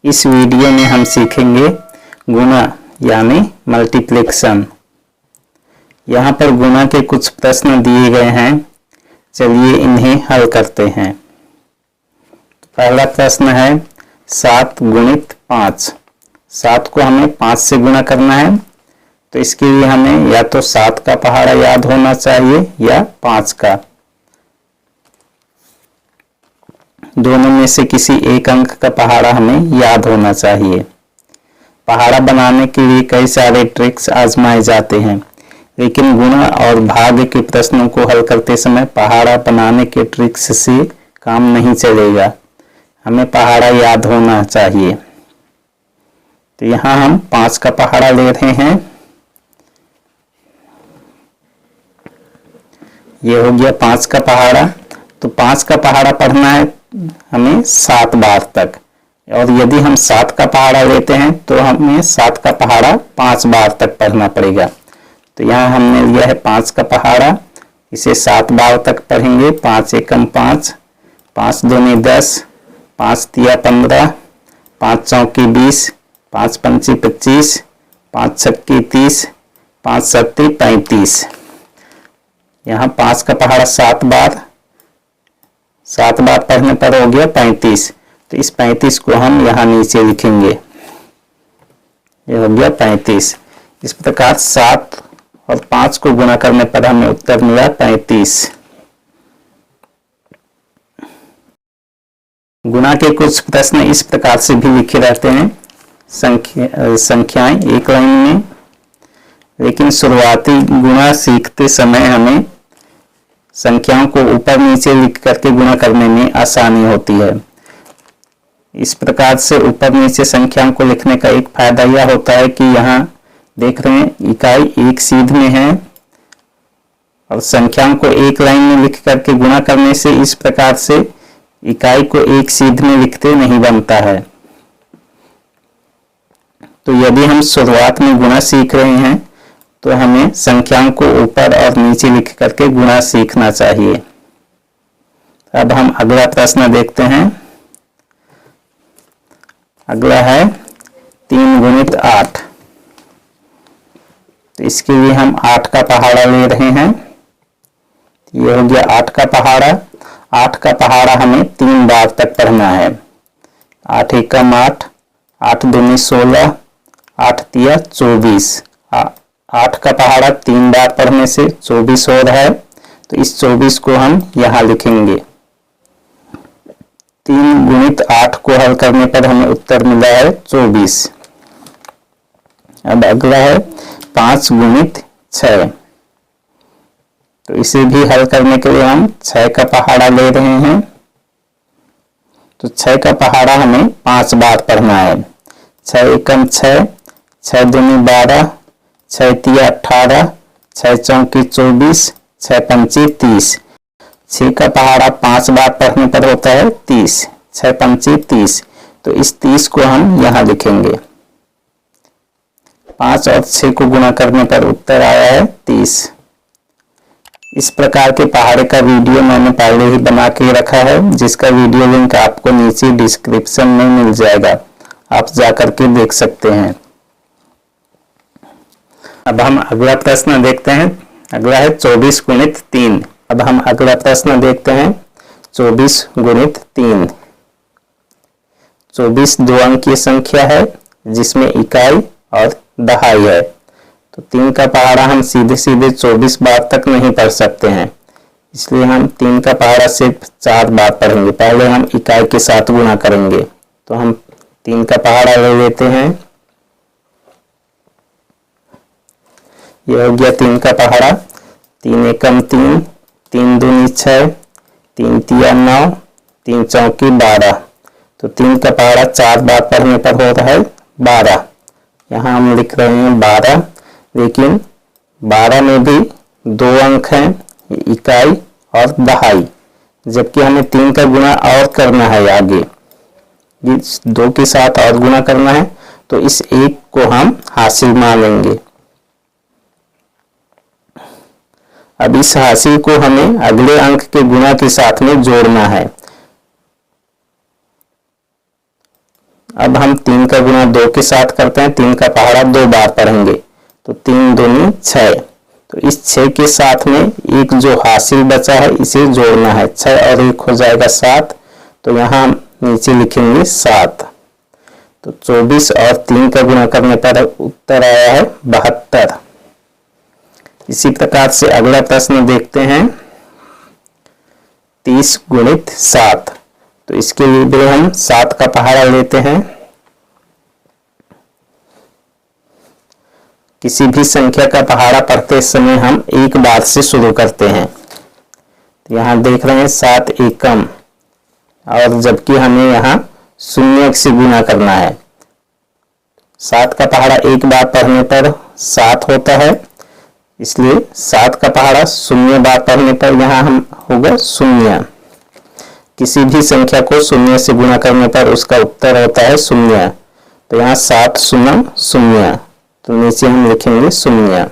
इस वीडियो में हम सीखेंगे गुणा यानी मल्टीप्लिकेशन। यहाँ पर गुणा के कुछ प्रश्न दिए गए हैं, चलिए इन्हें हल करते हैं। पहला प्रश्न है 7 गुणित 5। 7 को हमें 5 से गुणा करना है, तो इसके लिए हमें या तो 7 का पहाड़ा याद होना चाहिए या 5 का। दोनों में से किसी एक अंक का पहाड़ा हमें याद होना चाहिए। पहाड़ा बनाने के लिए कई सारे ट्रिक्स आजमाए जाते हैं, लेकिन गुणा और भाग के प्रश्नों को हल करते समय पहाड़ा बनाने के ट्रिक्स से काम नहीं चलेगा, हमें पहाड़ा याद होना चाहिए। तो यहाँ हम 5 का पहाड़ा ले रहे हैं। ये हो गया 5 का पहाड़ा। तो 5 का पहाड़ा पढ़ना है हमें 7 बार तक, और यदि हम 7 का पहाड़ा लेते हैं तो हमें 7 का पहाड़ा 5 बार तक पढ़ना पड़ेगा। तो यहाँ हमने लिया है 5 का पहाड़ा, इसे 7 बार तक पढ़ेंगे। 5 एकम 5, 5 दूनी 10, 5 तिया 15, 5 चौकी 20, 5 पंची 25, 5 छक्की 30, 5 सत्ती 35। यहाँ 5 का पहाड़ा 7 बार पढ़ने पर हो गया 35। तो इस 35 को हम यहाँ नीचे लिखेंगे, ये हो गया 35। इस प्रकार 7 और 5 को गुणा करने पर हमें उत्तर मिला 35। गुणा के कुछ प्रश्न इस प्रकार से भी लिखे रहते हैं, संख्याएं एक लाइन में, लेकिन शुरुआती गुणा सीखते समय हमें संख्याओं को ऊपर नीचे लिख करके गुणा करने में आसानी होती है। इस प्रकार से ऊपर नीचे संख्याओं को लिखने का एक फायदा यह होता है कि यहाँ देख रहे हैं इकाई एक सीध में है, और संख्याओं को एक लाइन में लिख करके गुणा करने से इस प्रकार से इकाई को एक सीध में लिखते नहीं बनता है। तो यदि हम शुरुआत में गुणा सीख रहे हैं तो हमें संख्याओं को ऊपर और नीचे लिख करके गुणा सीखना चाहिए। अब हम अगला प्रश्न देखते हैं। अगला है 3 गुणित 8। तो इसके लिए हम 8 का पहाड़ा ले रहे हैं। ये हो गया 8 का पहाड़ा। 8 का पहाड़ा हमें 3 बार तक पढ़ना है। 8 एकम 8, 8 दूनी 16, 8 तिया 24। 8 का पहाड़ा 3 बार पढ़ने से 24 हो रहा है, तो इस 24 को हम यहाँ लिखेंगे। 3 गुणित 8 को हल करने पर हमें उत्तर मिला है 24। अब अगला है 5 गुणित 6। तो इसे भी हल करने के लिए हम 6 का पहाड़ा ले रहे हैं। तो 6 का पहाड़ा हमें 5 बार पढ़ना है। 6 एकम 6, 6 दूनी 12, 6 तिया 18, 6 चौकी 24, 6 पंची 30। 6 का पहाड़ा 5 बार पढ़ने पर होता है 30। 6 पंची 30। तो इस 30 को हम यहाँ लिखेंगे। 5 और 6 को गुणा करने पर उत्तर आया है 30। इस प्रकार के पहाड़े का वीडियो मैंने पहले ही बना के रखा है, जिसका वीडियो लिंक आपको नीचे डिस्क्रिप्शन में मिल जाएगा, आप जाकर के देख सकते हैं। अब हम अगला प्रश्न देखते हैं। अगला है 24 गुणित 3। अब हम अगला प्रश्न देखते हैं 24 गुणित 3। 24 दो अंकीय संख्या है, जिसमें इकाई और दहाई है। तो 3 का पहाड़ा हम सीधे सीधे 24 बार तक नहीं पढ़ सकते हैं, इसलिए हम 3 का पहाड़ा सिर्फ 4 बार पढ़ेंगे। पहले हम इकाई के साथ गुणा करेंगे। तो हम 3 का पहाड़ा ले लेते हैं। यह हो गया 3 का पहाड़ा। 3 एकम 3, 3 दूनी 6, 3 तिया 9, 3 चौकी 12। तो 3 का पहाड़ा 4 बार पढ़ने पर हो रहा है 12। यहाँ हम लिख रहे हैं 12, लेकिन 12 में भी 2 अंक हैं, इकाई और दहाई, जबकि हमें 3 का गुणा और करना है आगे, इस 2 के साथ और गुणा करना है। तो इस 1 को हम हासिल मान लेंगे। अब इस हासिल को हमें अगले अंक के गुणा के साथ में जोड़ना है। अब हम 3 का गुणा 2 के साथ करते हैं। 3 का पहाड़ा 2 बार पढ़ेंगे, तो 3 दूनी 6। तो इस 6 के साथ में एक जो हासिल बचा है इसे जोड़ना है। 6 और 1 हो जाएगा 7, तो यहाँ नीचे लिखेंगे 7। तो 24 और 3 का गुणा करने पर उत्तर आया है 72। इसी प्रकार से अगला प्रश्न देखते हैं, 30 गुणित 7। तो इसके लिए हम 7 का पहाड़ा लेते हैं। किसी भी संख्या का पहाड़ा पढ़ते समय हम एक बार से शुरू करते हैं। तो यहाँ देख रहे हैं 7 एकम, और जबकि हमें यहाँ शून्य से गुना करना है। 7 का पहाड़ा एक बार पढ़ने पर 7 होता है, इसलिए 7 का पहाड़ा शून्य बार पढ़ने पर यहाँ हम होगा शून्य। किसी भी संख्या को शून्य से गुणा करने पर उसका उत्तर होता है शून्य। तो यहाँ 7 शून्य शून्य, तो नीचे हम लिखेंगे शून्य।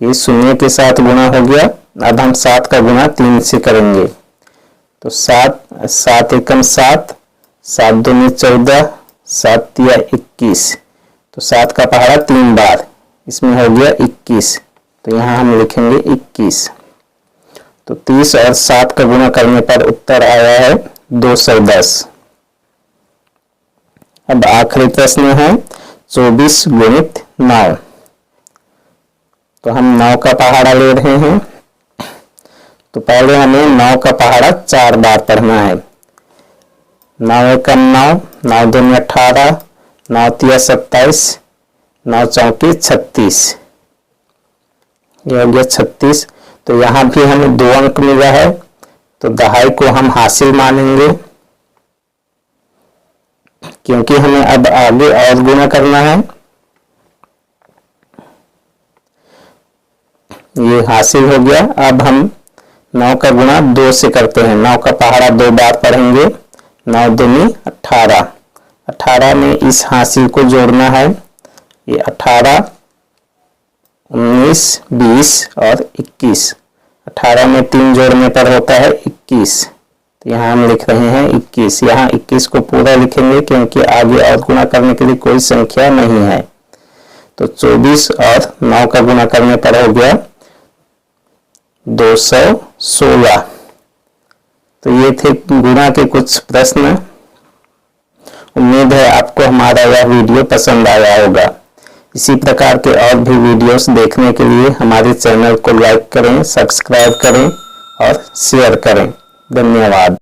ये शून्य के साथ गुणा हो गया। अब हम 7 का गुणा 3 से करेंगे। तो 7 एकम 7, 7 दूनी 14, 7 तिया 21। तो 7 का पहाड़ा 3 बार, इसमें हो गया 21। तो यहाँ हम लिखेंगे 21। तो 30 और 7 का गुणा करने पर उत्तर आया है 210। अब आखिरी प्रश्न है 24 गुणित 9। तो हम 9 का पहाड़ा ले रहे हैं। तो पहले हमें 9 का पहाड़ा 4 बार पढ़ना है। 9 एकम 9, 9 दूनी 18, 9 तिया 27, 9 चौकी 36। यह हो गया 36। तो यहाँ भी हमें 2 अंक मिला है, तो दहाई को हम हासिल मानेंगे, क्योंकि हमें अब आगे और गुणा करना है। ये हासिल हो गया। अब हम 9 का गुणा 2 से करते हैं। 9 का पहाड़ा 2 बार पढ़ेंगे। 9 दूनी 18, 18 में इस हासिल को जोड़ना है। ये 18, 19, 20 और 21। 18 में 3 जोड़ने पर होता है 21। तो यहाँ हम लिख रहे हैं 21। यहाँ 21 को पूरा लिखेंगे, क्योंकि आगे और गुणा करने के लिए कोई संख्या नहीं है। तो 24 और 9 का गुणा करने पर हो गया 216। तो ये थे गुणा के कुछ प्रश्न। उम्मीद है आपको हमारा यह वीडियो पसंद आया होगा। इसी प्रकार के और भी वीडियोस देखने के लिए हमारे चैनल को लाइक करें, सब्सक्राइब करें और शेयर करें। धन्यवाद।